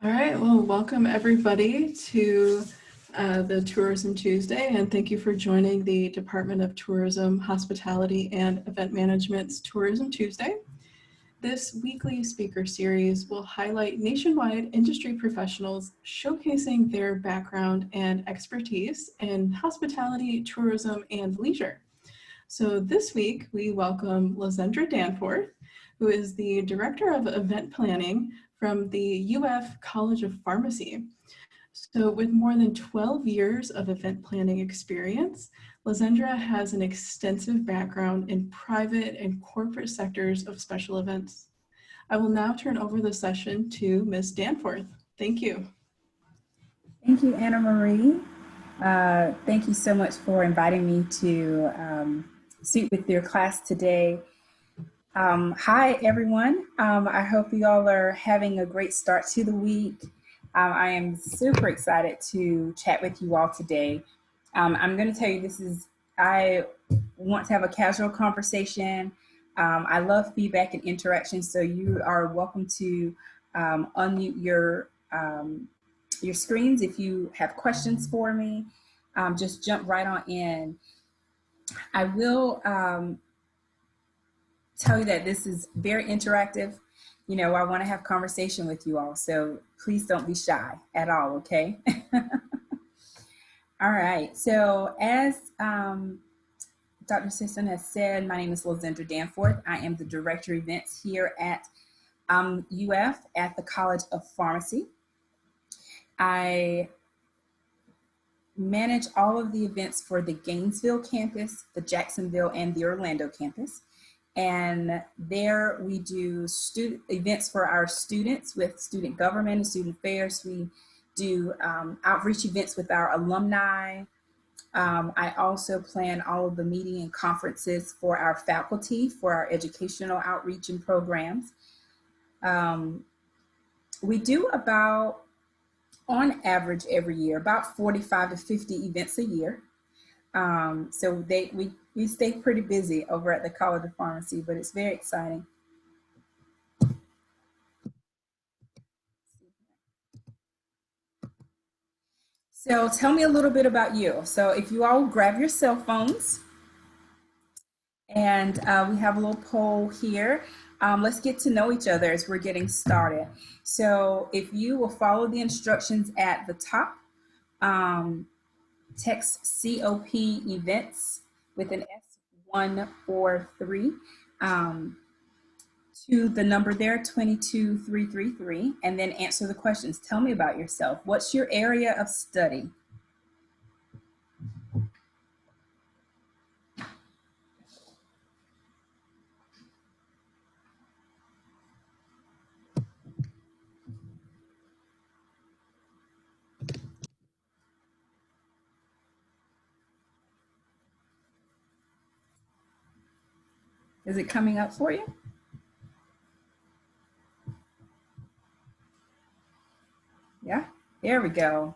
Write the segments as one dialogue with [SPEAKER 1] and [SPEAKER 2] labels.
[SPEAKER 1] All right, well, welcome everybody to the Tourism Tuesday, and thank you for joining the Department of Tourism, Hospitality, and Event Management's Tourism Tuesday. This weekly speaker series will highlight nationwide industry professionals showcasing their background and expertise in hospitality, tourism, and leisure. So this week, we welcome Lizendra Danforth, who is the Director of Event Planning from the UF College of Pharmacy. So with more than 12 years of event planning experience, Lizendra has an extensive background in private and corporate sectors of special events. I will now turn over the session to Ms. Danforth. Thank you.
[SPEAKER 2] Thank you, Anna Marie. Thank you so much for inviting me to speak with your class today. Hi, everyone. I hope you all are having a great start to the week. I am super excited to chat with you all today. I'm going to tell you I want to have a casual conversation. I love feedback and interaction, so you are welcome to unmute your screens if you have questions for me. Just jump right on in. I will tell you that this is very interactive. You know, I want to have conversation with you all, so please don't be shy at all, okay? All right, so as Dr. Sisson has said, my name is Lizendra Danforth. I am the Director of Events here at UF at the College of Pharmacy. I manage all of the events for the Gainesville campus, the Jacksonville, and the Orlando campus. And there we do events for our students with student government and student affairs. We do outreach events with our alumni. I also plan all of the meeting and conferences for our faculty for our educational outreach and programs. We do about, on average every year, about 45 to 50 events a year. So we stay pretty busy over at the College of Pharmacy, but it's very exciting. So tell me a little bit about you. So if you all grab your cell phones, and we have a little poll here. Let's get to know each other as we're getting started. So if you will follow the instructions at the top, text COP events with an S143 to the number there, 22333, and then answer the questions. Tell me about yourself. What's your area of study? Is it coming up for you? Yeah, there we go.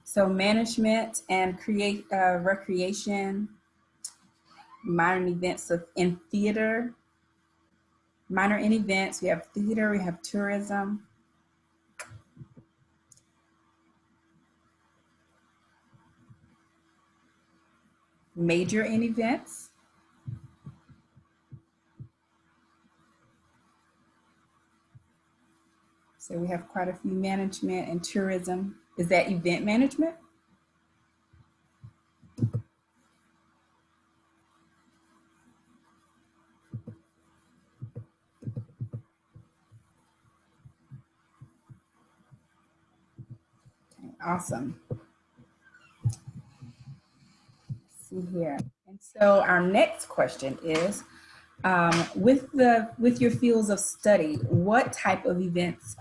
[SPEAKER 2] So management and recreation, minor events in theater, minor in events, we have theater, we have tourism. Major in events. So we have quite a few management and tourism. Is that event management? Okay, awesome. Let's see here. And so our next question is, with your fields of study, what type of events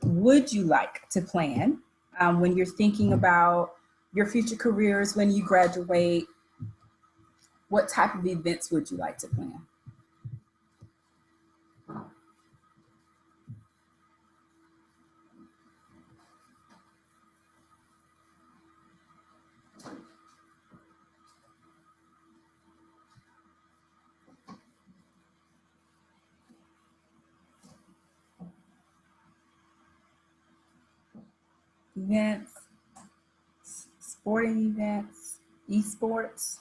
[SPEAKER 2] would you like to plan when you're thinking about your future careers when you graduate? What type of events would you like to plan? events, sporting events, esports,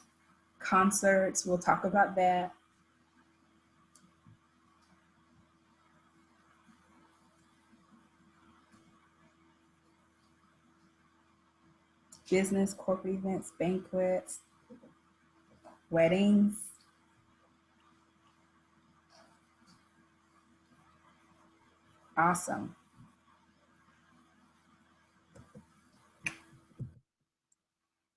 [SPEAKER 2] concerts. We'll talk about that. Business, corporate events, banquets, weddings. Awesome.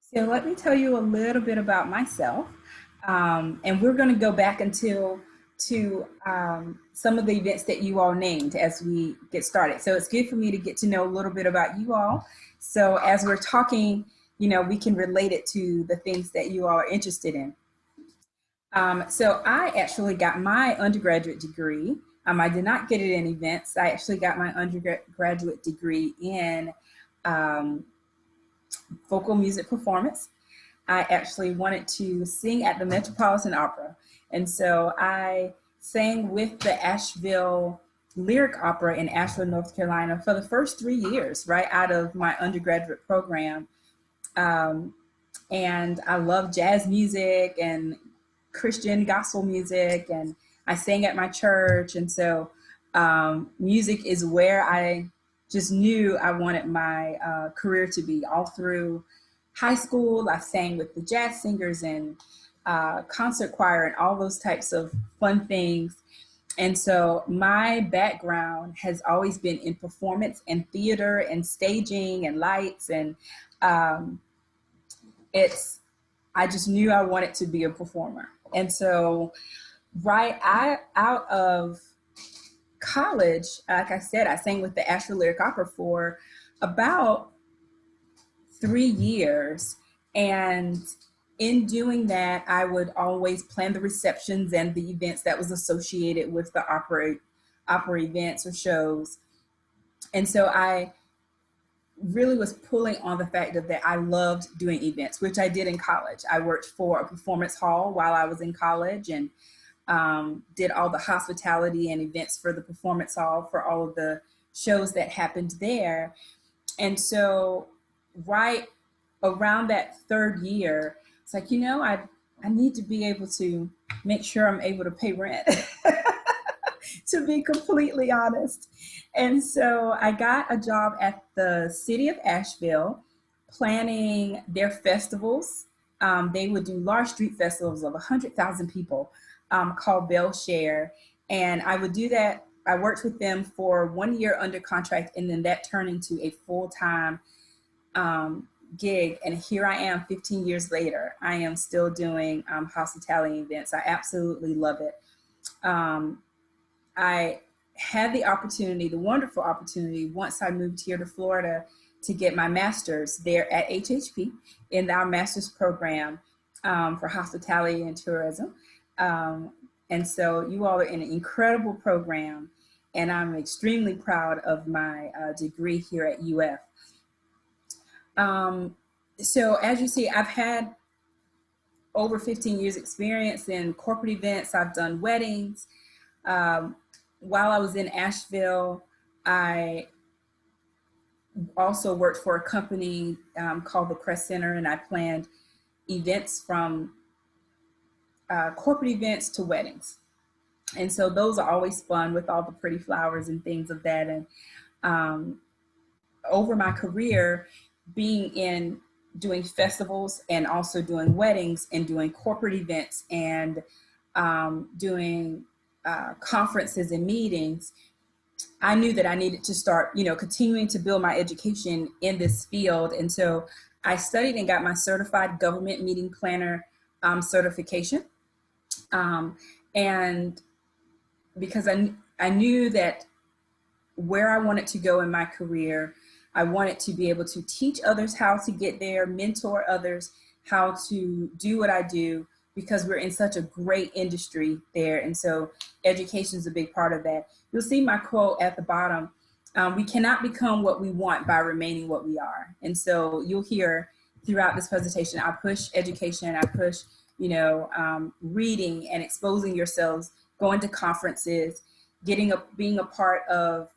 [SPEAKER 2] So let me tell you a little bit about myself. And we're going to go back until to some of the events that you all named as we get started. So it's good for me to get to know a little bit about you all. So as we're talking, you know, we can relate it to the things that you all are interested in. So I actually got my undergraduate degree. I did not get it in events. I actually got my undergraduate degree in um, vocal music performance. I actually wanted to sing at the Metropolitan Opera. And so I sang with the Asheville Lyric Opera in Asheville, North Carolina for the first 3 years, right out of my undergraduate program. Um, and I love jazz music and Christian gospel music, and I sang at my church. And so music is where I just knew I wanted my career to be. All through high school, I sang with the jazz singers and concert choir and all those types of fun things. And so my background has always been in performance and theater and staging and lights. And um, I just knew I wanted to be a performer. And so out of college, like I said, I sang with the Asheville Lyric Opera for about 3 years. And in doing that, I would always plan the receptions and the events that was associated with the opera events or shows. And so I really was pulling on the fact that I loved doing events, which I did in college. I worked for a performance hall while I was in college and did all the hospitality and events for the performance hall for all of the shows that happened there. And so right around that third year, it's like, you know, I need to be able to make sure I'm able to pay rent, to be completely honest. And so I got a job at the city of Asheville planning their festivals. They would do large street festivals of 100,000 people called Bell Share. And I would do that. I worked with them for 1 year under contract, and then that turned into a full-time gig. And here I am 15 years later. I am still doing hospitality events. I absolutely love it. I had the opportunity, the wonderful opportunity, once I moved here to Florida to get my master's there at HHP in our master's program for hospitality and tourism. And so you all are in an incredible program, and I'm extremely proud of my degree here at UF. So as you see, I've had over 15 years experience in corporate events. I've done weddings. While I was in Asheville, I also worked for a company called the Press Center, and I planned events from corporate events to weddings. And so those are always fun with all the pretty flowers and things of that. And over my career, being in doing festivals and also doing weddings and doing corporate events and doing conferences and meetings, I knew that I needed to start, you know, continuing to build my education in this field. And so I studied and got my certified government meeting planner certification. And because I knew that where I wanted to go in my career, I wanted to be able to teach others how to get there, mentor others how to do what I do, because we're in such a great industry there. And so education is a big part of that. You'll see my quote at the bottom. We cannot become what we want by remaining what we are. And so you'll hear throughout this presentation, I push education, I push, you know, reading and exposing yourselves, going to conferences, being a part of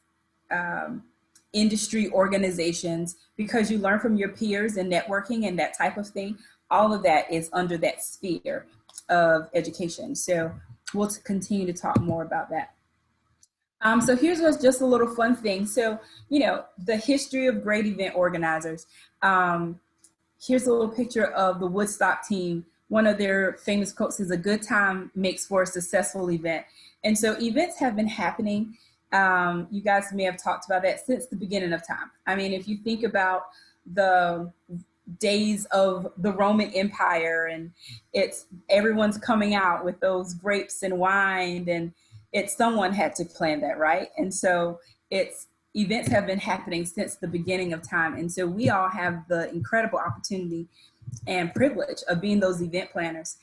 [SPEAKER 2] industry organizations, because you learn from your peers and networking and that type of thing. All of that is under that sphere of education. So we'll continue to talk more about that. So here's what's just a little fun thing. So, the history of great event organizers. Here's a little picture of the Woodstock team. One of their famous quotes is, "A good time makes for a successful event." And so events have been happening. You guys may have talked about that since the beginning of time. I mean, if you think about the days of the Roman Empire, and everyone's coming out with those grapes and wine, and someone had to plan that, right? And so events have been happening since the beginning of time. And so we all have the incredible opportunity and privilege of being those event planners.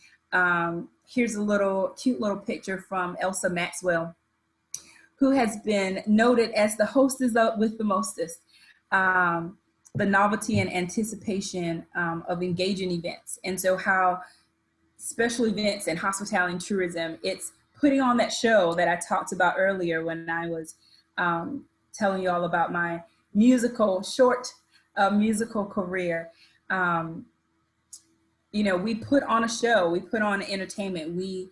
[SPEAKER 2] Here's a cute little picture from Elsa Maxwell, who has been noted as the hostess with the mostest. The novelty and anticipation of engaging events. And so how special events and hospitality and tourism, it's putting on that show that I talked about earlier when I was telling you all about my short musical career. We put on a show, we put on entertainment, we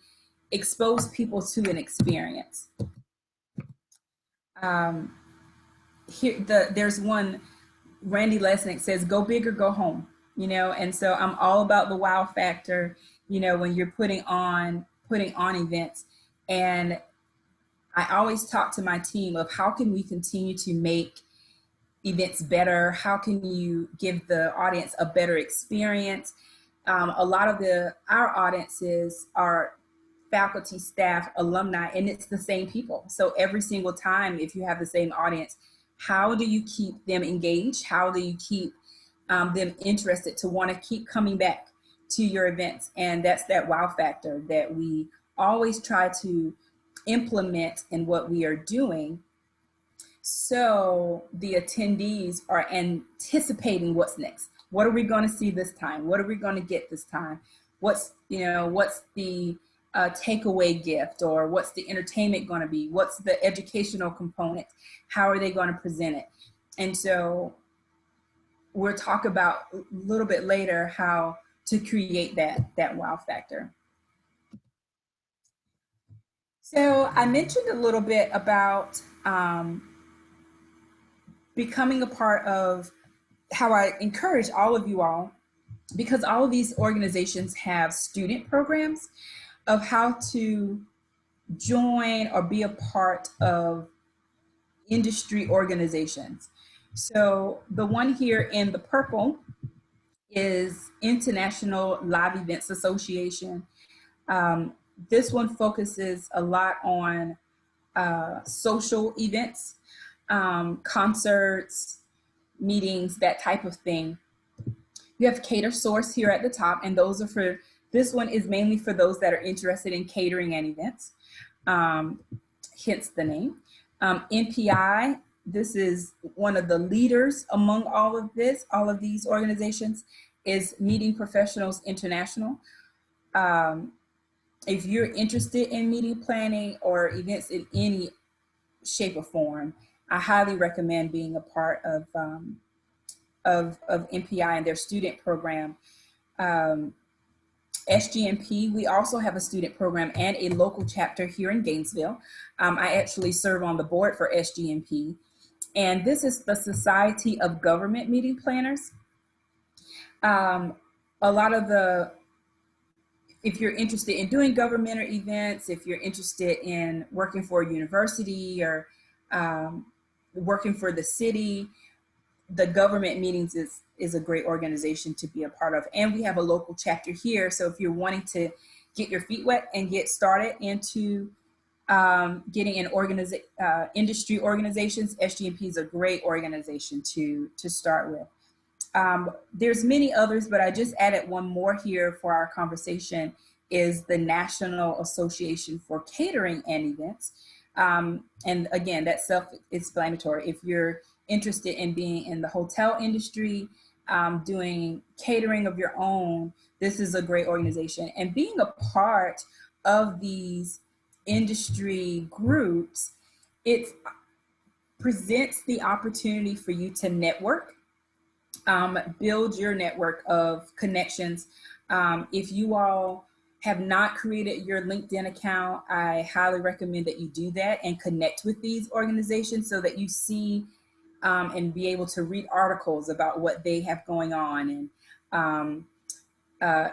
[SPEAKER 2] expose people to an experience. There's one, Randy Lesnick says, "Go big or go home," and so I'm all about the wow factor, when you're putting on events. And I always talk to my team of how can we continue to make events better? How can you give the audience a better experience? A lot of our audiences are faculty, staff, alumni, and it's the same people. So every single time, if you have the same audience, how do you keep them engaged? How do you keep them interested to want to keep coming back to your events? And that's that wow factor that we always try to implement in what we are doing, so the attendees are anticipating what's next. What are we going to see this time? What are we going to get this time? What's the takeaway gift, or what's the entertainment going to be? What's the educational component? How are they going to present it? And so we'll talk about a little bit later how to create that wow factor. So I mentioned a little bit about becoming a part of how I encourage all of you all, because all of these organizations have student programs of how to join or be a part of industry organizations. So the one here in the purple is International Live Events Association. This one focuses a lot on social events, concerts, meetings, that type of thing. You have Cater Source here at the top, and those are this one is mainly for those that are interested in catering and events, hence the name. NPI, this is one of the leaders among all of these organizations, is Meeting Professionals International. If you're interested in meeting planning or events in any shape or form, I highly recommend being a part of NPI and their student program. SGMP, we also have a student program and a local chapter here in Gainesville. I actually serve on the board for SGMP, and this is the Society of Government Meeting Planners. A lot of if you're interested in doing governmental events, if you're interested in working for a university or working for the city, the government meetings is a great organization to be a part of. And we have a local chapter here. So if you're wanting to get your feet wet and get started into getting in industry organizations, SGMP is a great organization to start with. There's many others, but I just added one more here for our conversation, is the National Association for Catering and Events. And again, that's self-explanatory. If you're interested in being in the hotel industry, doing catering of your own, this is a great organization. And being a part of these industry groups, presents the opportunity for you to network, build your network of connections. If you all have not created your LinkedIn account, I highly recommend that you do that and connect with these organizations so that you see and be able to read articles about what they have going on, and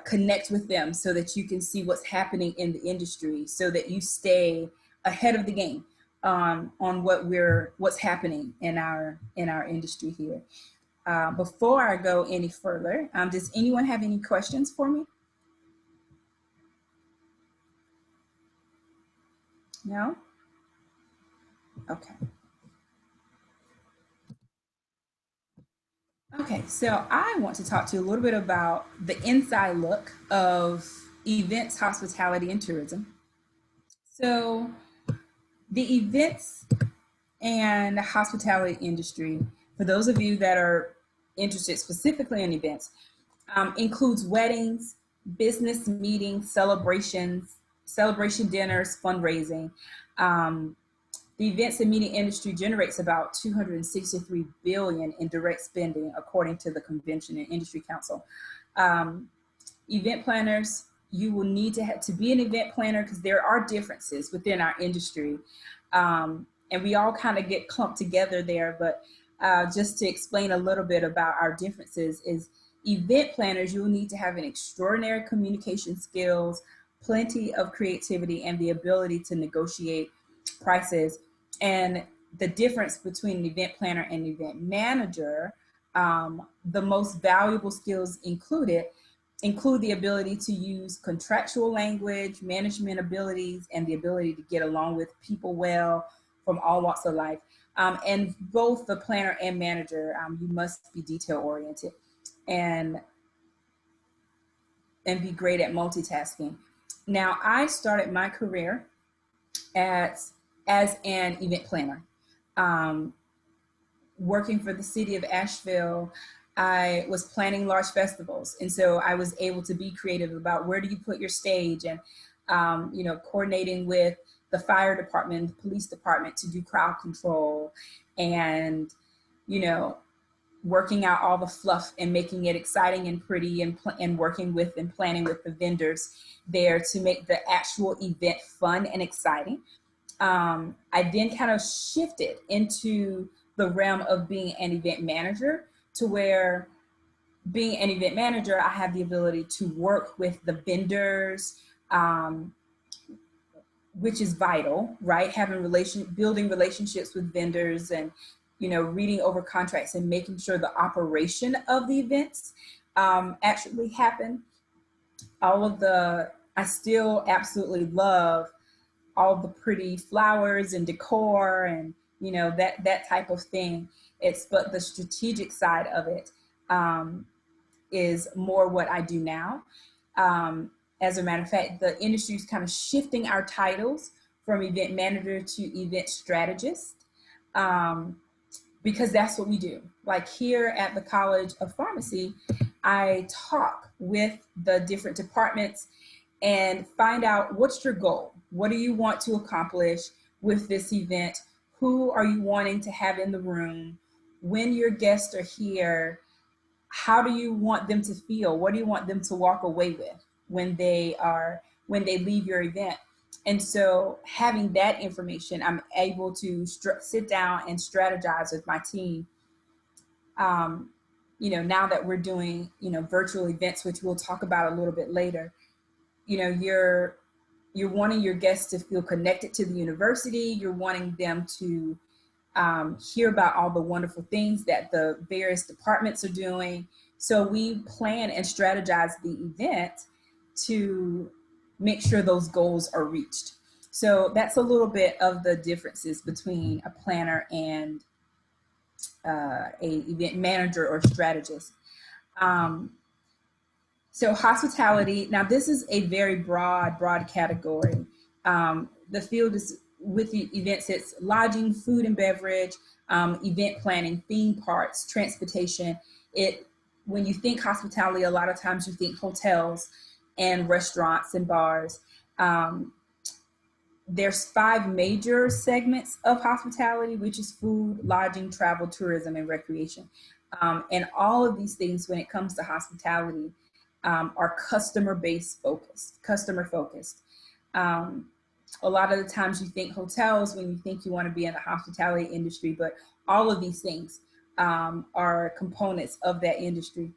[SPEAKER 2] connect with them so that you can see what's happening in the industry, so that you stay ahead of the game on what's happening in our industry here. Before I go any further, does anyone have any questions for me? No? Okay. Okay, so I want to talk to you a little bit about the inside look of events, hospitality, and tourism. So the events and hospitality industry, for those of you that are interested specifically in events, includes weddings, business meetings, celebration dinners, fundraising. The events and meeting industry generates about $263 billion in direct spending, according to the Convention and Industry Council. Event planners, you will need to be an event planner because there are differences within our industry. And we all kind of get clumped together there, but just to explain a little bit about our differences is event planners, you'll need to have an extraordinary communication skills, plenty of creativity, and the ability to negotiate prices. And the difference between an event planner and an event manager, the most valuable skills include the ability to use contractual language, management abilities, and the ability to get along with people well from all walks of life. And both the planner and manager, you must be detail oriented and be great at multitasking. Now, I started my career as an event planner. Working for the city of Asheville, I was planning large festivals. And so I was able to be creative about where do you put your stage, and, coordinating with the fire department, the police department to do crowd control, and, working out all the fluff and making it exciting and pretty, and working with and planning with the vendors there to make the actual event fun and exciting. I then kind of shifted into the realm of being an event manager, to where being an event manager, I have the ability to work with the vendors, which is vital, right? Building relationships with vendors, and, reading over contracts and making sure the operation of the events actually happen. I still absolutely love all the pretty flowers and decor and, that type of thing. But the strategic side of it is more what I do now. As a matter of fact, the industry is kind of shifting our titles from event manager to event strategist, because that's what we do. Like here at the College of Pharmacy, I talk with the different departments and find out, what's your goal? What do you want to accomplish with this event? Who are you wanting to have in the room? When your guests are here, how do you want them to feel? What do you want them to walk away with when they leave your event? And so having that information, I'm able to sit down and strategize with my team. Now that we're doing, virtual events, which we'll talk about a little bit later, you're wanting your guests to feel connected to the university. You're wanting them to hear about all the wonderful things that the various departments are doing. So we plan and strategize the event to make sure those goals are reached. So that's a little bit of the differences between a planner and a event manager or strategist. So hospitality, now this is a very broad category. The field is with the events, it's lodging, food and beverage, event planning, theme parks, transportation. When you think hospitality, a lot of times you think hotels and restaurants and bars. there's 5 major segments of hospitality, which is food, lodging, travel, tourism, and recreation. And all of these things, when it comes to hospitality, are customer-based focused, customer focused. Um, a lot of the times you think hotels when you think you want to be in the hospitality industry, but all of these things are components of that industry.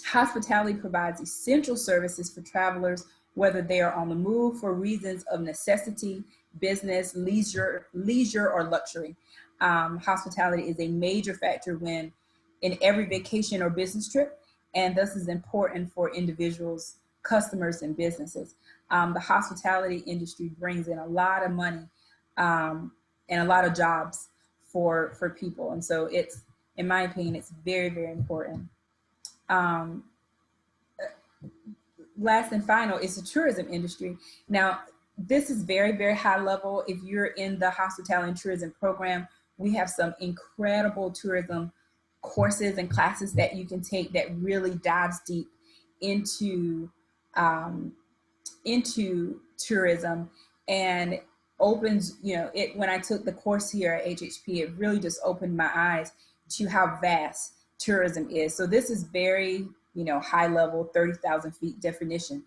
[SPEAKER 2] Hospitality provides essential services for travelers, whether they are on the move for reasons of necessity, business, leisure, or luxury. Hospitality is a major factor when in every vacation or business trip, and thus is important for individuals, customers, and businesses. The hospitality industry brings in a lot of money and a lot of jobs for people, and so it's, in my opinion, it's very, very important. Um, Last and final is the tourism industry. Now, this is very, very high level. If you're in the hospitality and tourism program, we have some incredible tourism courses and classes that you can take that really dives deep into um, into tourism and opens, you know, it, when I took the course here at HHP, it really just opened my eyes to how vast tourism is. So this is very, you know, high level, 30,000 feet definition.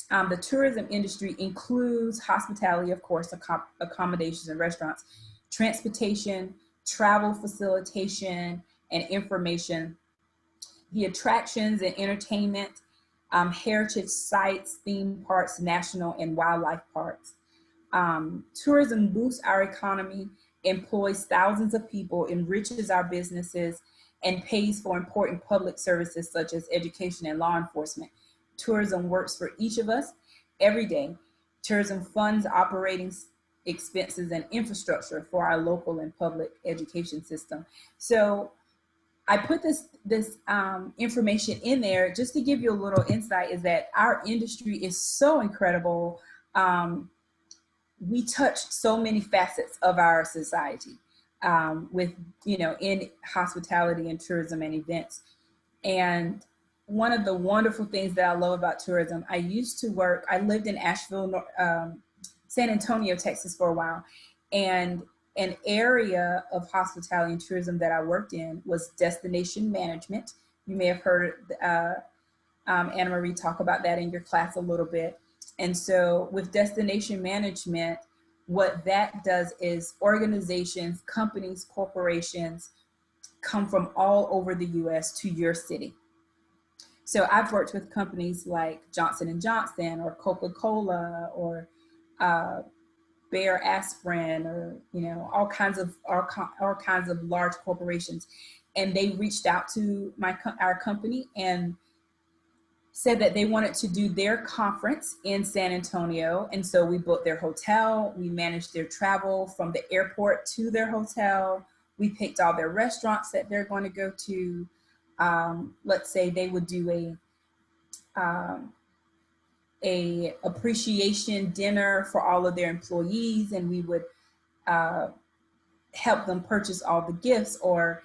[SPEAKER 2] The tourism industry includes hospitality, of course, accommodations and restaurants, transportation, travel facilitation, and information, the attractions and entertainment, heritage sites, theme parks, national and wildlife parks. Tourism boosts our economy, employs thousands of people, enriches our businesses, and pays for important public services such as education and law enforcement. Tourism works for each of us every day. Tourism funds operating expenses and infrastructure for our local and public education system. So I put this information in there just to give you a little insight, is that our industry is so incredible. We touch so many facets of our society with, you know, in hospitality and tourism and events. And one of the wonderful things that I love about tourism, I lived in Asheville, San Antonio, Texas for a while. And an area of hospitality and tourism that I worked in was destination management. You may have heard Anna Marie talk about that in your class a little bit. And so with destination management, what that does is organizations, companies, corporations come from all over the US to your city. So I've worked with companies like Johnson and Johnson or Coca-Cola or Bayer Aspirin, or, you know, all kinds of large corporations, and they reached out to our company and said that they wanted to do their conference in San Antonio. And so we booked their hotel, we managed their travel from the airport to their hotel, we picked all their restaurants that they're going to go to. Let's say they would do a appreciation dinner for all of their employees, and we would help them purchase all the gifts, or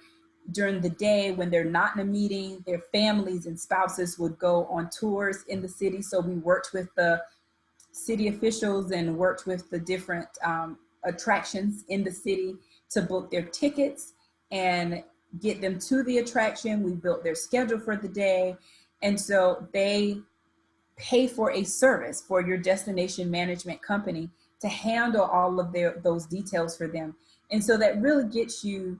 [SPEAKER 2] during the day when they're not in a meeting, their families and spouses would go on tours in the city. So we worked with the city officials and worked with the different attractions in the city to book their tickets and get them to the attraction. We built their schedule for the day. And so they pay for a service for your destination management company to handle all of those details for them. And so that really gets you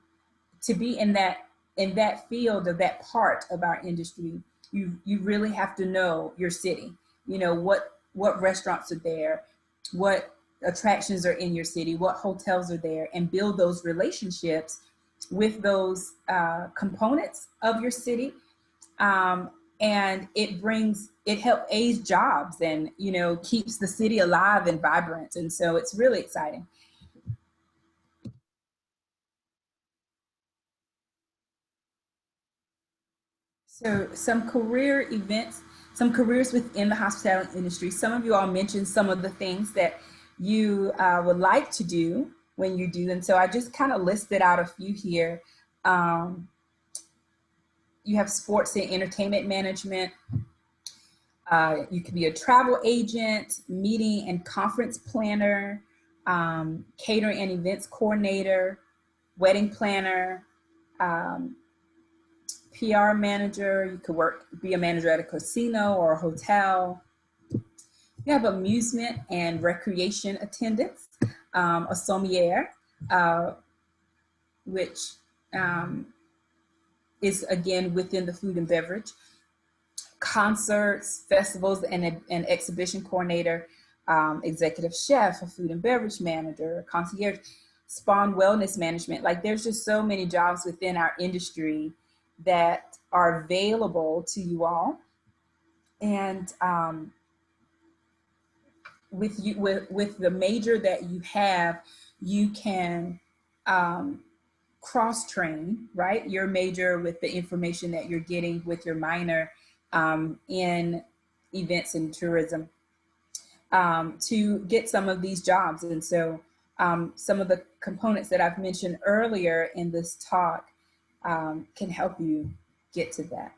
[SPEAKER 2] to be in that field of that part of our industry. You really have to know your city. You know, what restaurants are there, what attractions are in your city, what hotels are there, and build those relationships with those components of your city. And it helps aid jobs and, you know, keeps the city alive and vibrant. And so it's really exciting. So some career events, some careers within the hospitality industry. Some of you all mentioned some of the things that you would like to do when you do. And so I just kind of listed out a few here. You have sports and entertainment management, You could be a travel agent, meeting and conference planner, catering and events coordinator, wedding planner, um, PR manager. You could be a manager at a casino or a hotel. You have amusement and recreation attendants, a sommelier, uh, which um, is again within the food and beverage, concerts, festivals, and an exhibition coordinator, executive chef, a food and beverage manager, concierge, spa and wellness management. Like there's just so many jobs within our industry that are available to you all. And with the major that you have, you can cross train, right? Your major with the information that you're getting with your minor in events and tourism to get some of these jobs. And so some of the components that I've mentioned earlier in this talk can help you get to that.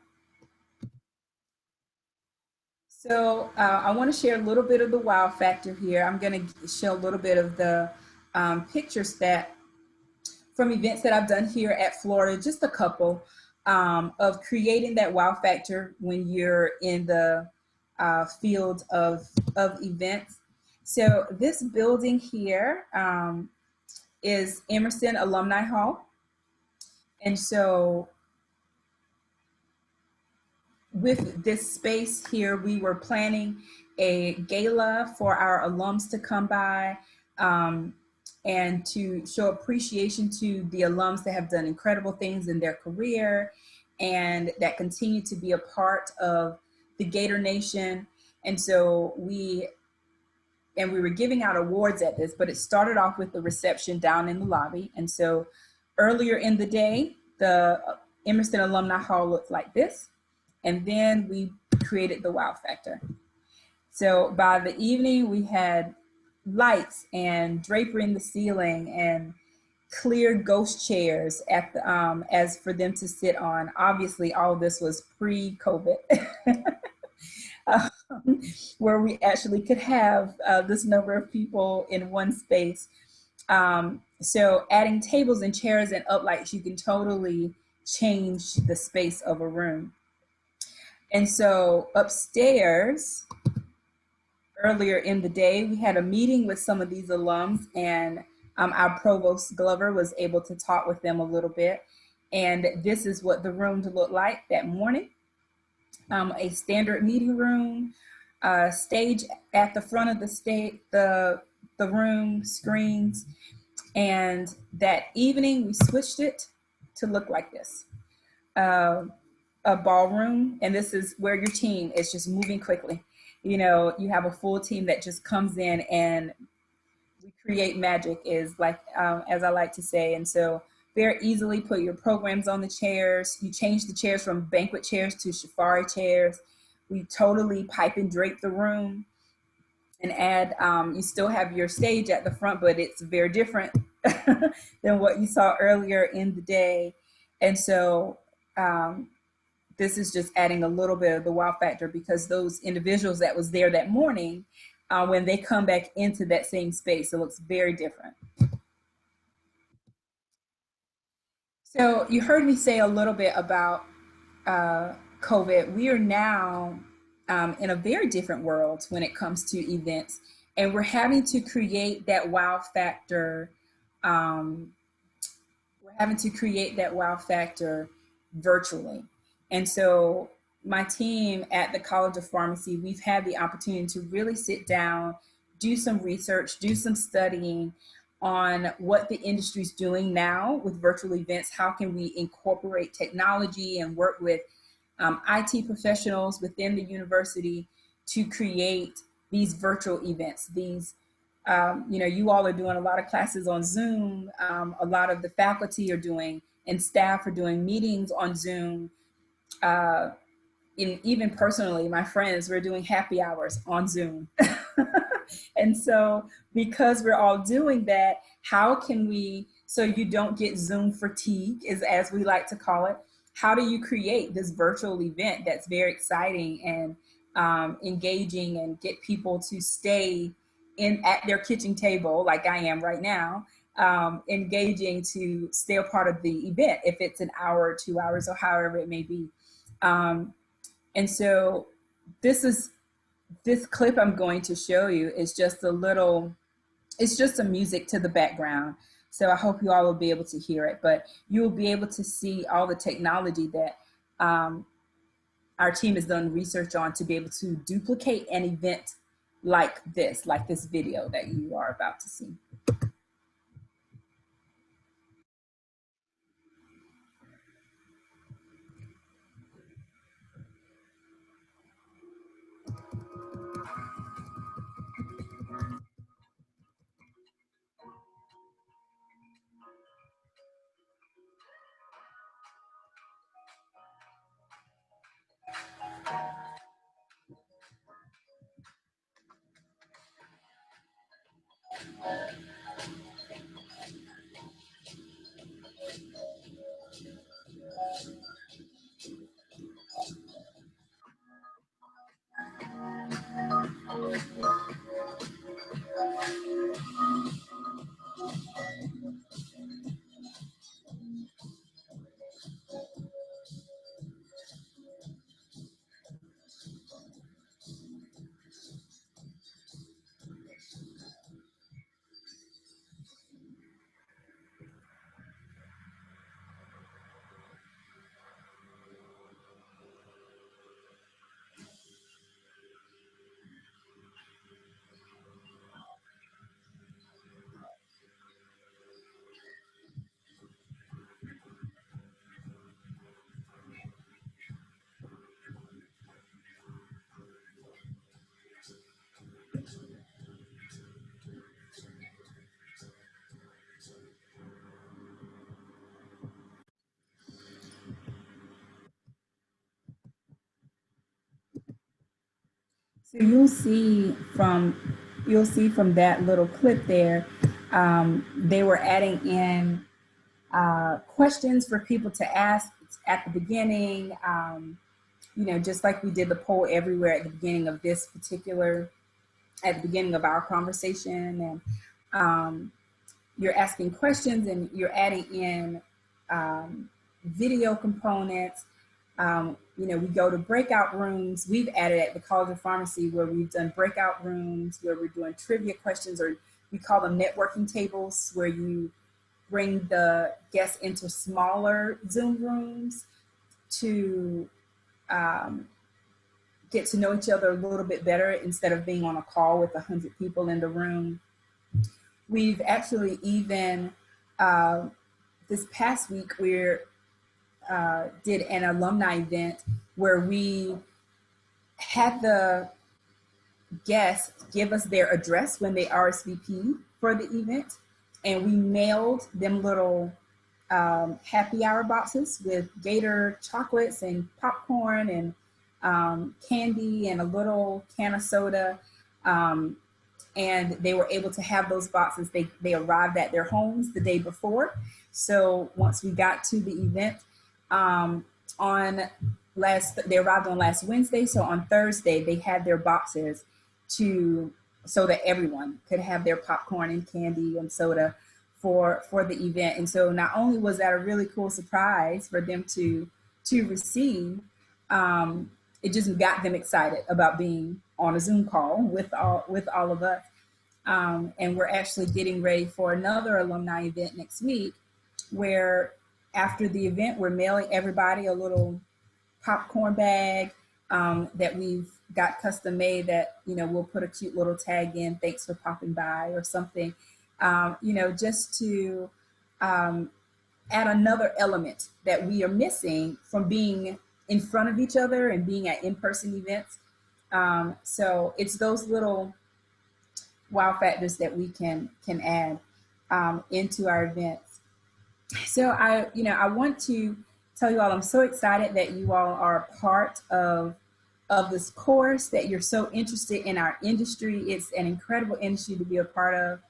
[SPEAKER 2] So I want to share a little bit of the wow factor here. I'm going to show a little bit of the pictures that from events that I've done here at Florida, just a couple of creating that wow factor when you're in the field of events. So this building here is Emerson Alumni Hall. And so with this space here, we were planning a gala for our alums to come by and to show appreciation to the alums that have done incredible things in their career and that continue to be a part of the Gator Nation. And so we were giving out awards at this, but it started off with the reception down in the lobby. And so earlier in the day, the Emerson Alumni Hall looked like this. And then we created the wow factor. So by the evening, we had lights and drapery in the ceiling and clear ghost chairs at the, as for them to sit on. Obviously, all of this was pre-COVID, where we actually could have this number of people in one space. So adding tables and chairs and uplights, you can totally change the space of a room. And so upstairs, earlier in the day, we had a meeting with some of these alums, and our provost Glover was able to talk with them a little bit. And this is what the rooms looked like that morning. A standard meeting room, stage at the front of the room, screens. And that evening, we switched it to look like this. A ballroom, and this is where your team is just moving quickly. You know, you have a full team that just comes in and we create magic, is like, as I like to say. And so very easily put your programs on the chairs. You change the chairs from banquet chairs to safari chairs. We totally pipe and drape the room and add, you still have your stage at the front, but it's very different than what you saw earlier in the day. And so this is just adding a little bit of the wow factor, because those individuals that was there that morning, when they come back into that same space, it looks very different. So you heard me say a little bit about COVID. We are now in a very different world when it comes to events, and we're having to create that wow factor. We're having to create that wow factor virtually. And so my team at the College of Pharmacy, we've had the opportunity to really sit down, do some research, do some studying on what the industry is doing now with virtual events. How can we incorporate technology and work with IT professionals within the university to create these virtual events? These, you know, you all are doing a lot of classes on Zoom. A lot of the faculty are doing and staff are doing meetings on Zoom. Even personally, my friends, we're doing happy hours on Zoom. And so because we're all doing that, how can we, so you don't get Zoom fatigue, is as we like to call it, how do you create this virtual event that's very exciting and engaging and get people to stay in at their kitchen table like I am right now, engaging to stay a part of the event, if it's an hour, 2 hours, or however it may be. And so this clip I'm going to show you is just it's just some music to the background. So I hope you all will be able to hear it, but you will be able to see all the technology that our team has done research on to be able to duplicate an event like this video that you are about to see. So you'll see from that little clip there, they were adding in questions for people to ask at the beginning. Just like we did the poll everywhere at the beginning of at the beginning of our conversation, and you're asking questions and you're adding in video components. We go to breakout rooms. We've added at the College of Pharmacy where we've done breakout rooms where we're doing trivia questions, or we call them networking tables, where you bring the guests into smaller Zoom rooms to get to know each other a little bit better instead of being on a call with 100 people in the room. We've actually even, this past week, we did an alumni event where we had the guests give us their address when they RSVP for the event, and we mailed them little happy hour boxes with Gator chocolates and popcorn and candy and a little can of soda. And they were able to have those boxes. They arrived at their homes the day before. So once we got to the event they arrived on last Wednesday. So on Thursday, they had their boxes so that everyone could have their popcorn and candy and soda for the event. And so not only was that a really cool surprise for them to receive, it just got them excited about being on a Zoom call with all of us. And we're actually getting ready for another alumni event next week, where after the event, we're mailing everybody a little popcorn bag that we've got custom made that, we'll put a cute little tag in, thanks for popping by or something, just to add another element that we are missing from being in front of each other and being at in-person events. So it's those little wow factors that we can add into our events. So I want to tell you all, I'm so excited that you all are a part of this course, that you're so interested in our industry. It's an incredible industry to be a part of.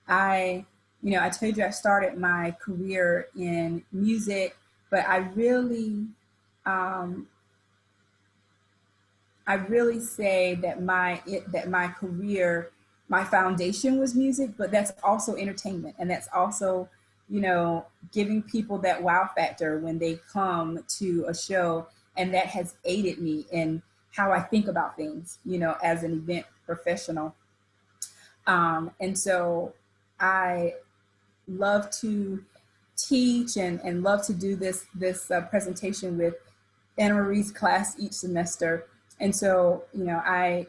[SPEAKER 2] I told you I started my career in music, but I really I really say that my career, my foundation was music, but that's also entertainment, and that's also, you know, giving people that wow factor when they come to a show, and that has aided me in how I think about things, you know, as an event professional. And so I love to teach and love to do this presentation with Anna Marie's class each semester. And so, you know, I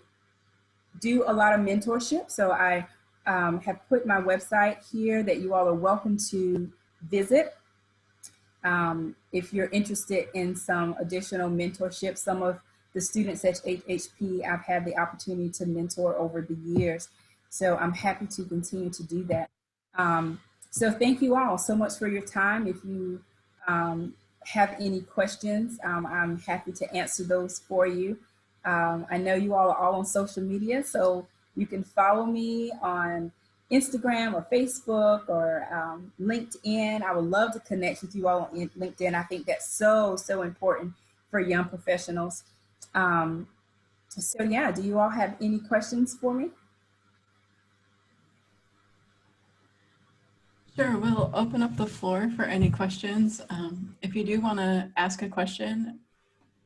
[SPEAKER 2] do a lot of mentorship. So I have put my website here that you all are welcome to visit. If you're interested in some additional mentorship, some of the students at HHP, I've had the opportunity to mentor over the years. So I'm happy to continue to do that. Um, so thank you all so much for your time. If you um, have any questions, I'm happy to answer those for you. I know you all are all on social media, so you can follow me on Instagram or Facebook or LinkedIn. I would love to connect with you all on LinkedIn. I think that's so important for young professionals. So yeah, do you all have any questions for me?
[SPEAKER 1] Sure, we'll open up the floor for any questions. If you do want to ask a question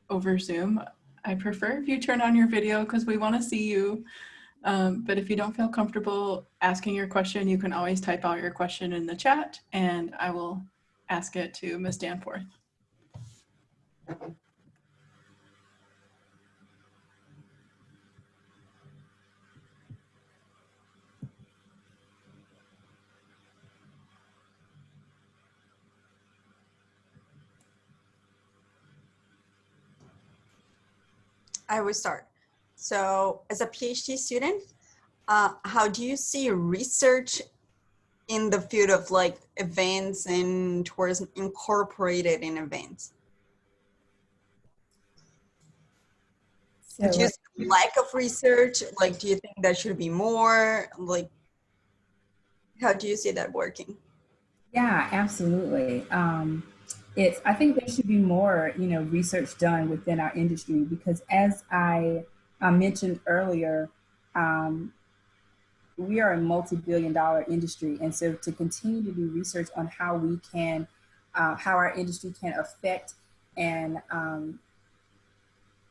[SPEAKER 1] over Zoom, I prefer if you turn on your video because we want to see you. But if you don't feel comfortable asking your question, you can always type out your question in the chat and I will ask it to Ms. Danforth.
[SPEAKER 3] I will start. So as a PhD student, how do you see research in the field of like events and tourism incorporated in events?
[SPEAKER 2] So
[SPEAKER 3] Do you see lack of research? Like, do you think there should be more? Like, how do you see that working?
[SPEAKER 2] yeah, absolutely. I think there should be more, you know, research done within our industry because as I mentioned earlier, um, we are a multi-billion-dollar industry, and so to continue to do research on how we can, how our industry can affect and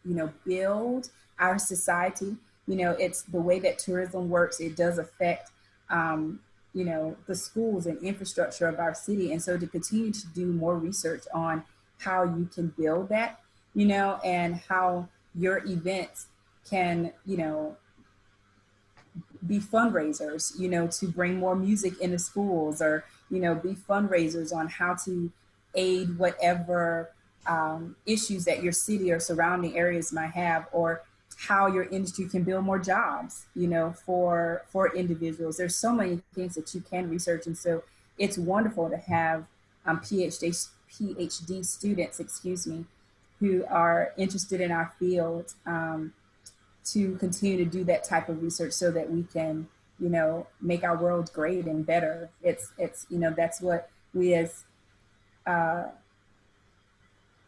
[SPEAKER 2] you know, build our society. You know, it's the way that tourism works. It does affect, you know, the schools and infrastructure of our city, and so to continue to do more research on how you can build that, you know, and how your events can, you know, be fundraisers, you know, to bring more music into schools or, you know, be fundraisers on how to aid whatever issues that your city or surrounding areas might have, or how your industry can build more jobs, you know, for individuals. There's so many things that you can research. And so it's wonderful to have PhD students, excuse me, who are interested in our field. To continue to do that type of research so that we can, you know, make our world great and better. It's you know, that's what we as uh,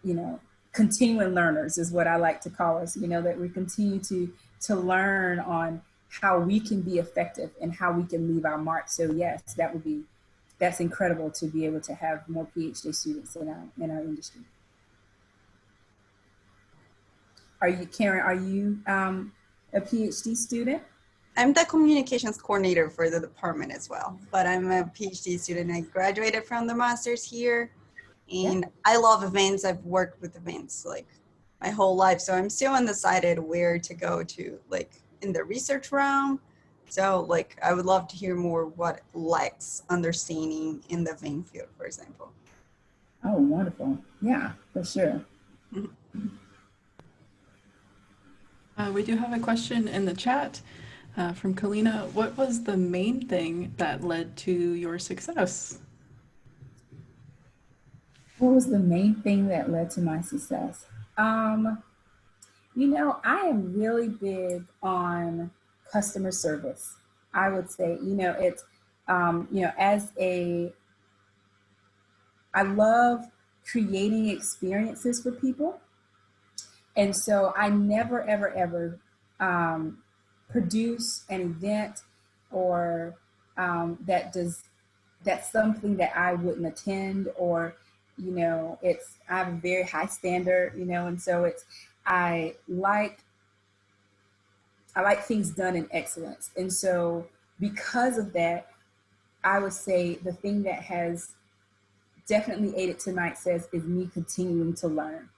[SPEAKER 2] you know, continuing learners is what I like to call us, you know, that we continue to learn on how we can be effective and how we can leave our mark. So yes, that's incredible to be able to have more PhD students in our industry. Are you, Karen, are you a PhD student?
[SPEAKER 3] I'm the communications coordinator for the department as well, but I'm a PhD student. I graduated from the master's here, and I love events. I've worked with events like my whole life, so I'm still undecided where to go to, like in the research realm. So like I would love to hear more what lacks understanding in the vein field, for example.
[SPEAKER 2] Oh, wonderful. Yeah, for sure.
[SPEAKER 1] We do have a question in the chat from Kalina. What was the main thing that led to your success?
[SPEAKER 2] What was the main thing that led to my success? You know, I am really big on customer service. I would say, you know, it's, you know, I love creating experiences for people. And so I never, ever, ever produce an event or that's something that I wouldn't attend, or, I have a very high standard, and so I like, I like things done in excellence. And so because of that, I would say the thing that has definitely aided to my success is me continuing to learn,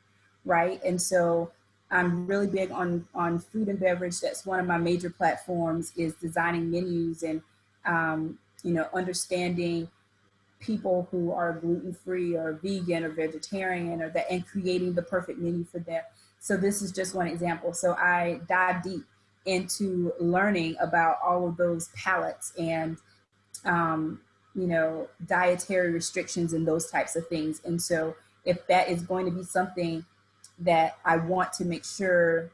[SPEAKER 2] right? And so I'm really big on food and beverage. That's one of my major platforms, is designing menus and understanding people who are gluten-free or vegan or vegetarian, or that, and creating the perfect menu for them. So this is just one example. So I dive deep into learning about all of those palettes and dietary restrictions and those types of things. And so if that is going to be something that I want to make sure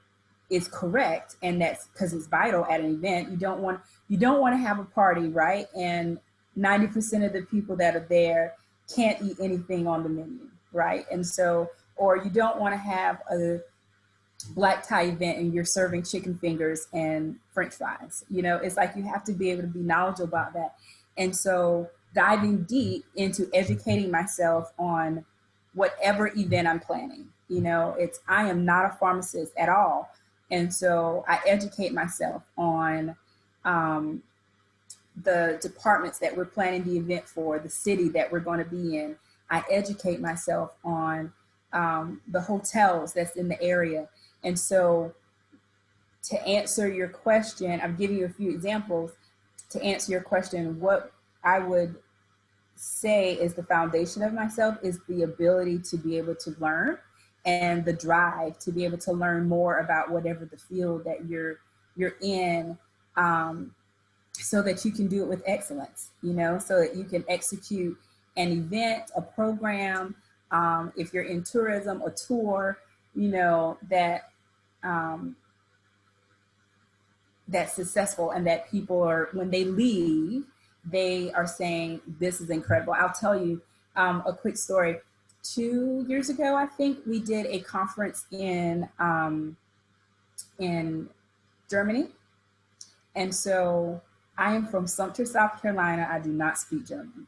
[SPEAKER 2] is correct, and that's because it's vital at an event, you don't want to have a party, right? And 90% of the people that are there can't eat anything on the menu, right? And so, or you don't want to have a black tie event and you're serving chicken fingers and French fries. It's like you have to be able to be knowledgeable about that. And so diving deep into educating myself on whatever event I'm planning. I am not a pharmacist at all. And so I educate myself on the departments that we're planning the event for, the city that we're going to be in. I educate myself on the hotels that's in the area. And so to answer your question, I'm giving you a few examples. To answer your question, what I would say is the foundation of myself is the ability to be able to learn, and the drive to be able to learn more about whatever the field that you're in, so that you can do it with excellence, so that you can execute an event, a program, if you're in tourism, a tour, that that's successful, and that people are, when they leave, they are saying, this is incredible. I'll tell you a quick story. 2 years ago, I think, we did a conference in Germany. And so I am from Sumter, South Carolina. I do not speak German.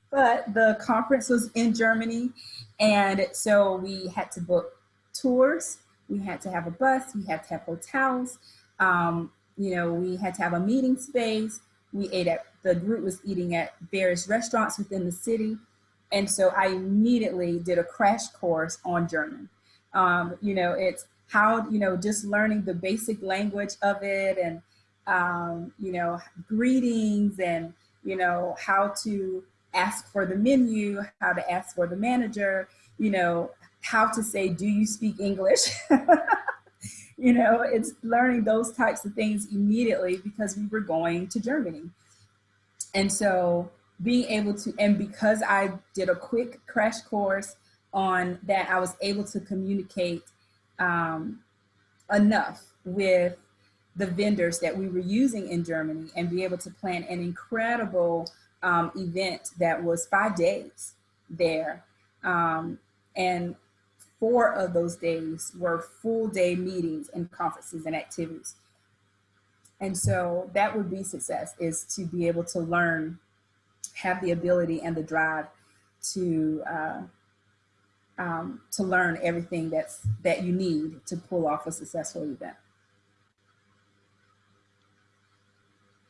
[SPEAKER 2] But the conference was in Germany. And so we had to book tours. We had to have a bus. We had to have hotels. We had to have a meeting space. The group was eating at various restaurants within the city. And so I immediately did a crash course on German. It's how, just learning the basic language of it, and, greetings, and, how to ask for the menu, how to ask for the manager, how to say, do you speak English? It's learning those types of things immediately because we were going to Germany. And so being able to, and because I did a quick crash course on that, I was able to communicate enough with the vendors that we were using in Germany, and be able to plan an incredible event that was 5 days there. And 4 of those days were full day meetings and conferences and activities. And so that would be success, is to be able to learn, have the ability and the drive to learn everything that you need to pull off a successful event.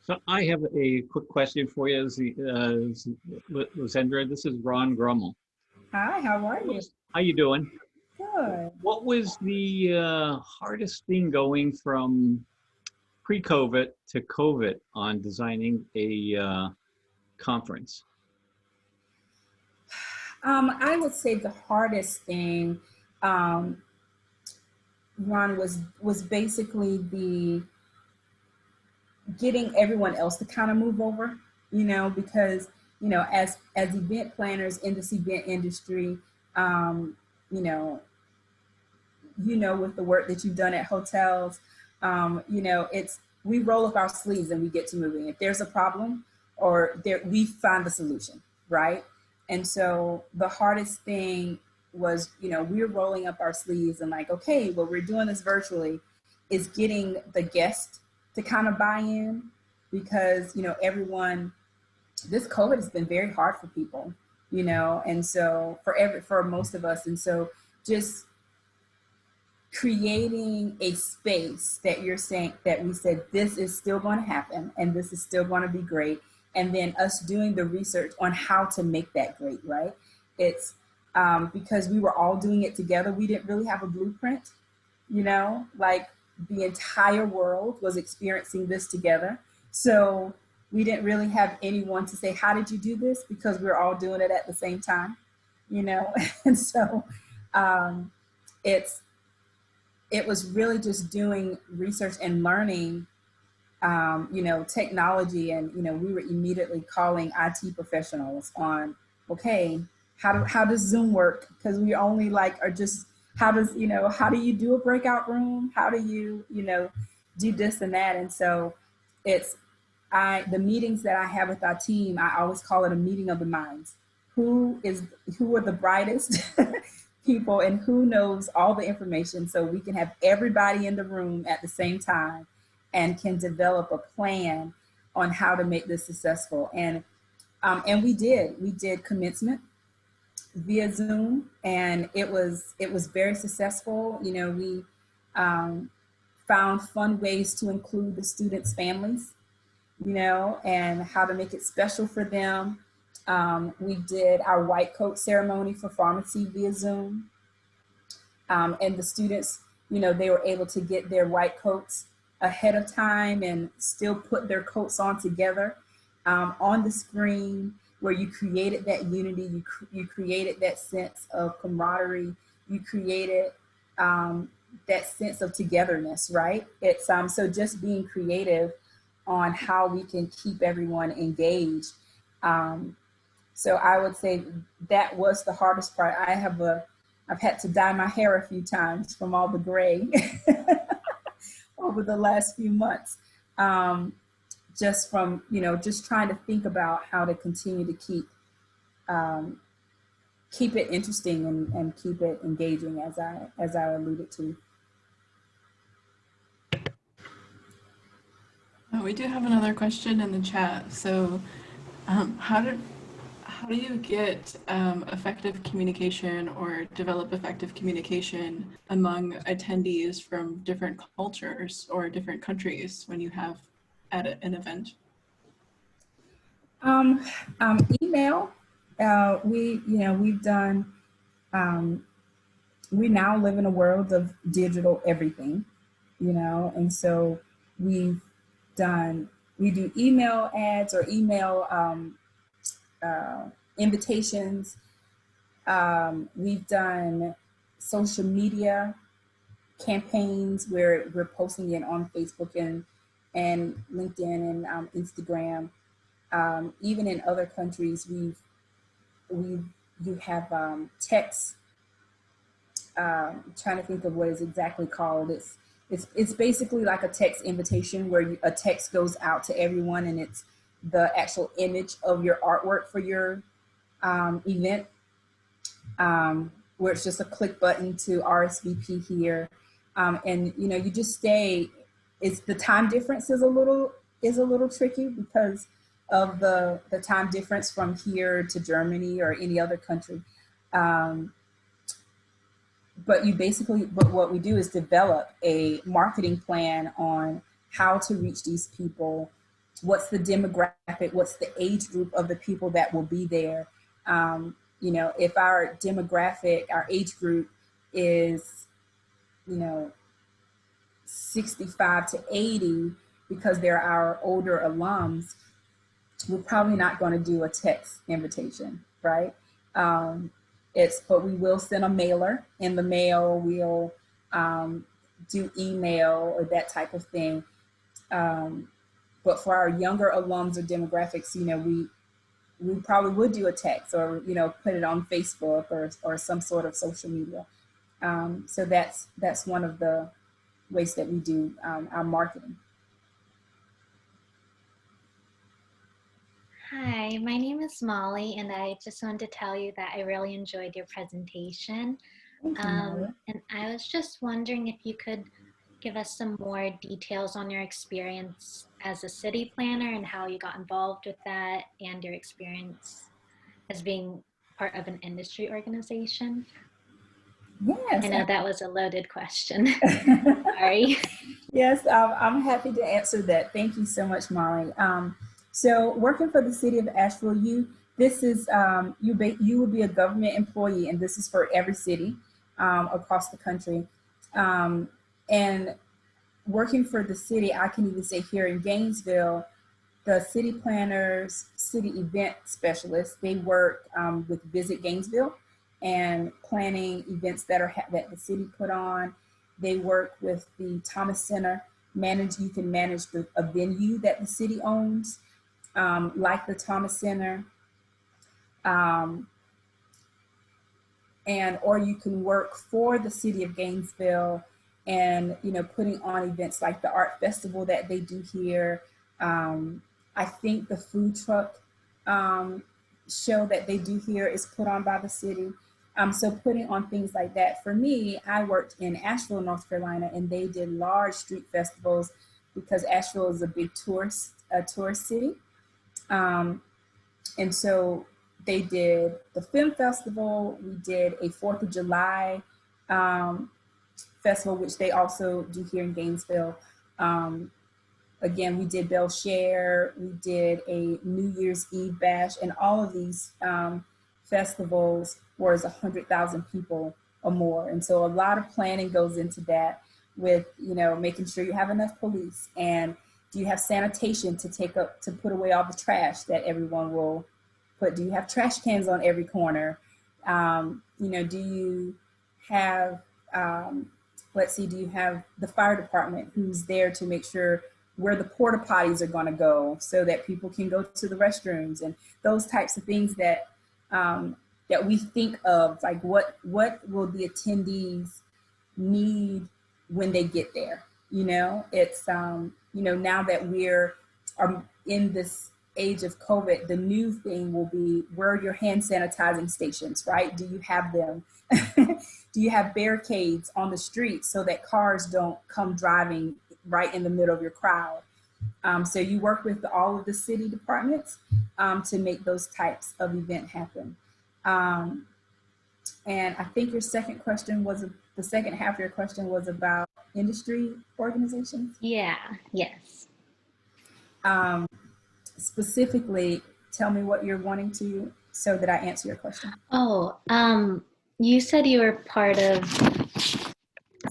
[SPEAKER 4] So I have a quick question for you, Lysandra. This is Ron Grummel.
[SPEAKER 2] Hi, how are you?
[SPEAKER 4] How you doing?
[SPEAKER 2] Good.
[SPEAKER 4] What was the hardest thing going from pre-COVID to COVID on designing a conference?
[SPEAKER 2] I would say the hardest thing, Ron, was basically the getting everyone else to kind of move over, because, as event planners in this event industry, with the work that you've done at hotels, we roll up our sleeves and we get to moving. If there's a problem, we find the solution, right? And so the hardest thing was, we're rolling up our sleeves and like, okay, well, we're doing this virtually, is getting the guest to kind of buy in, because, everyone, this COVID has been very hard for people, and so for most of us. And so just creating a space that you're saying, that we said, this is still going to happen and this is still going to be great. And then us doing the research on how to make that great, right? It's because we were all doing it together. We didn't really have a blueprint, like the entire world was experiencing this together. So we didn't really have anyone to say, how did you do this? Because we're all doing it at the same time, and so it was really just doing research and learning, technology. And, we were immediately calling IT professionals on, okay, how does Zoom work? Because we only are just, how do you do a breakout room? How do you, do this and that? And so the meetings that I have with our team, I always call it a meeting of the minds. Who are the brightest people and who knows all the information, so we can have everybody in the room at the same time and can develop a plan on how to make this successful. And we did commencement via Zoom, and it was very successful. We found fun ways to include the students' families, and how to make it special for them. We did our white coat ceremony for pharmacy via Zoom. And the students, they were able to get their white coats ahead of time and still put their coats on together on the screen, where you created that unity, you created that sense of camaraderie, you created that sense of togetherness, right? It's so just being creative on how we can keep everyone engaged. So I would say that was the hardest part. I've had to dye my hair a few times from all the gray over the last few months. Just from, just trying to think about how to continue to keep it interesting and keep it engaging, as I alluded to.
[SPEAKER 1] We do have another question in the chat. So how do you get effective communication or develop effective communication among attendees from different cultures or different countries when you have at an event?
[SPEAKER 2] Email. We've done, we now live in a world of digital everything, and so we do email ads or email invitations. We've done social media campaigns where we're posting it on Facebook and LinkedIn and Instagram. Even in other countries, you have text. Trying to think of what it's exactly called. It's basically like a text invitation where a text goes out to everyone, and it's the actual image of your artwork for your event, where it's just a click button to RSVP here, and you just stay. It's the time difference is a little tricky because of the time difference from here to Germany or any other country. But what we do is develop a marketing plan on how to reach these people. What's the demographic? What's the age group of the people that will be there? If our demographic, our age group is, 65 to 80, because they're our older alums, we're probably not going to do a text invitation, right? But we will send a mailer in the mail. We'll do email or that type of thing. But for our younger alums or demographics, we probably would do a text or, put it on Facebook or some sort of social media. So that's one of the ways that we do our marketing.
[SPEAKER 5] Hi, my name is Molly, and I just wanted to tell you that I really enjoyed your presentation.
[SPEAKER 2] Thank you, Molly.
[SPEAKER 5] And I was just wondering if you could give us some more details on your experience as a city planner and how you got involved with that and your experience as being part of an industry organization. I
[SPEAKER 2] Yes.
[SPEAKER 5] know that was a loaded question. Sorry.
[SPEAKER 2] Yes, I'm happy to answer that. Thank you so much, Molly. So working for the city of Asheville, this is you will be a government employee, and this is for every city across the country. And working for the city, I can even say here in Gainesville, the city planners, city event specialists, they work with Visit Gainesville and planning events that that the city put on. They work with the Thomas Center. You can manage a venue that the city owns, like the Thomas Center. Um, or you can work for the city of Gainesville and putting on events like the art festival that they do here. I think the food truck show that they do here is put on by the city. So putting on things like that. For me, I worked in Asheville, North Carolina, and they did large street festivals because Asheville is a big tourist city. And so they did the film festival. We did a 4th of July festival, which they also do here in Gainesville. Again, we did Bell Share, we did a New Year's Eve bash, and all of these festivals was 100,000 people or more. And so a lot of planning goes into that with, making sure you have enough police, and do you have sanitation to put away all the trash that everyone will put? Do you have trash cans on every corner? Do you have, do you have the fire department who's there to make sure where the porta potties are going to go so that people can go to the restrooms, and those types of things that that we think of, like what will the attendees need when they get there? It's now that we're in this age of COVID, the new thing will be, where are your hand sanitizing stations, right? Do you have them? Do you have barricades on the street so that cars don't come driving right in the middle of your crowd? So you work with all of the city departments to make those types of events happen. And I think your second question was, the second half of your question was about industry organizations.
[SPEAKER 5] Yeah, yes.
[SPEAKER 2] Specifically, tell me what you're wanting to, so that I answer your question.
[SPEAKER 5] Oh, you said you were part of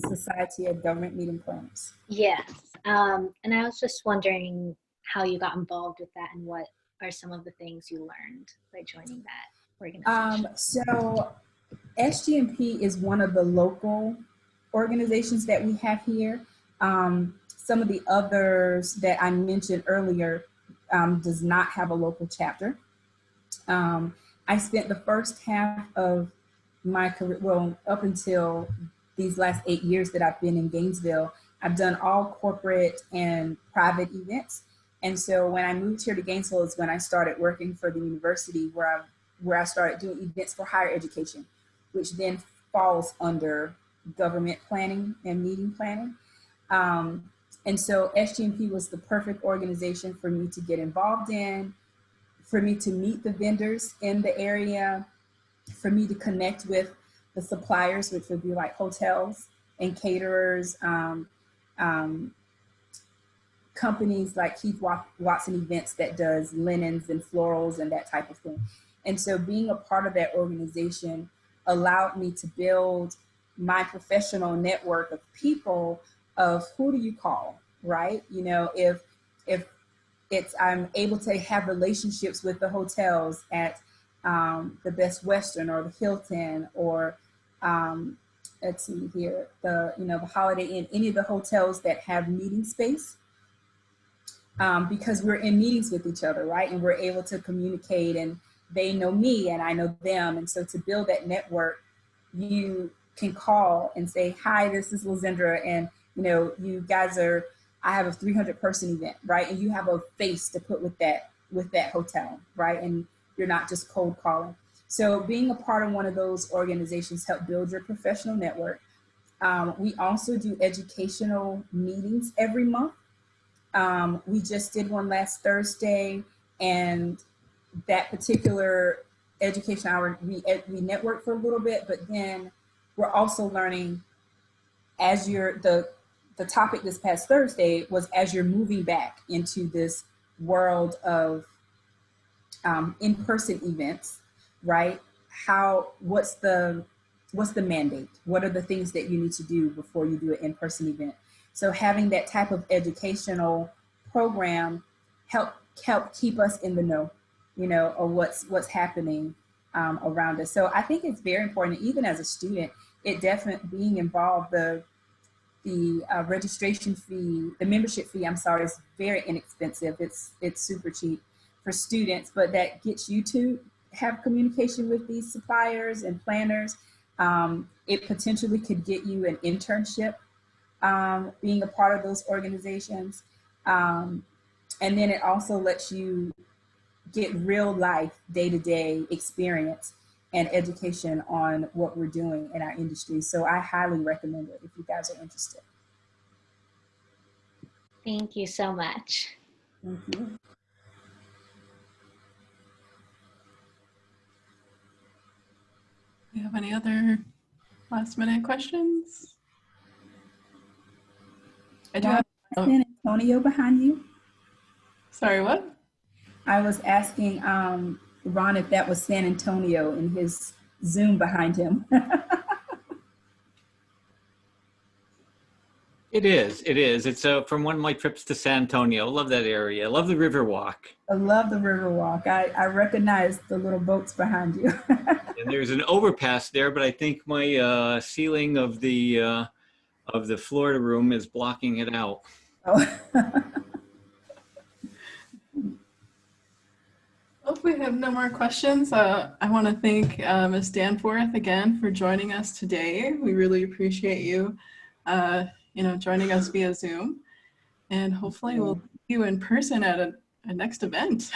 [SPEAKER 2] Society of Government Meeting Planners.
[SPEAKER 5] Yes. And I was just wondering how you got involved with that and what are some of the things you learned by joining that organization?
[SPEAKER 2] So SGMP is one of the local organizations that we have here. Some of the others that I mentioned earlier does not have a local chapter. I spent the first half of my career, well, up until these last 8 years that I've been in Gainesville, I've done all corporate and private events. And so when I moved here to Gainesville is when I started working for the university, where I started doing events for higher education, which then falls under government planning and meeting planning. And so SGMP was the perfect organization for me to get involved in, for me to meet the vendors in the area, for me to connect with the suppliers, which would be like hotels and caterers, companies like Keith Watson Events that does linens and florals and that type of thing. And so being a part of that organization allowed me to build my professional network of people, of who do you call, right? If I'm able to have relationships with the hotels at the Best Western or the Hilton, or let's see here, the Holiday Inn, any of the hotels that have meeting space, because we're in meetings with each other, right? And we're able to communicate, and they know me and I know them. And so to build that network, you can call and say, hi, this is Lizendra, and you guys I have a 300 person event, right? And you have a face to put with that with that hotel, right? And you're not just cold calling. So being a part of one of those organizations help build your professional network. We also do educational meetings every month. We just did one last Thursday, and that particular education hour, we networked for a little bit, but then we're also learning as the topic this past Thursday was as you're moving back into this world of in-person events, right? What's the mandate? What are the things that you need to do before you do an in-person event? So having that type of educational program help keep us in the know, of what's happening around us. So I think it's very important, even as a student, it definitely being involved, the registration fee, the membership fee, I'm sorry, is very inexpensive. It's super cheap for students, but that gets you to have communication with these suppliers and planners. It potentially could get you an internship, being a part of those organizations. And then it also lets you get real life, day-to-day experience and education on what we're doing in our industry. So I highly recommend it if you guys are interested.
[SPEAKER 5] Thank you so much.
[SPEAKER 2] Thank you.
[SPEAKER 1] Do you have any other last minute questions? I do have.
[SPEAKER 2] San Antonio behind you.
[SPEAKER 1] Sorry, what?
[SPEAKER 2] I was asking Ron if that was San Antonio in his Zoom behind him.
[SPEAKER 4] It is. It is. It's from one of my trips to San Antonio. I love that area. I love the river walk.
[SPEAKER 2] I love the river walk. I recognize the little boats behind you.
[SPEAKER 4] And there's an overpass there, but I think my ceiling of the Florida room is blocking it out.
[SPEAKER 2] Oh.
[SPEAKER 1] Well, if we have no more questions, I want to thank Ms. Danforth again for joining us today. We really appreciate you, joining us via Zoom, and hopefully we'll see you in person at a next event.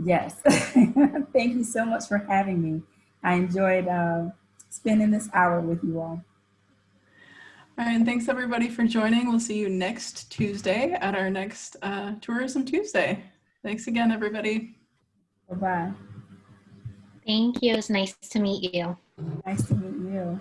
[SPEAKER 2] Yes. Thank you so much for having me. I enjoyed spending this hour with you all.
[SPEAKER 1] All right, and thanks everybody for joining. We'll see you next Tuesday at our next Tourism Tuesday. Thanks again, everybody.
[SPEAKER 2] Bye-bye.
[SPEAKER 5] Thank you. It was nice to meet you.
[SPEAKER 2] Nice to meet you.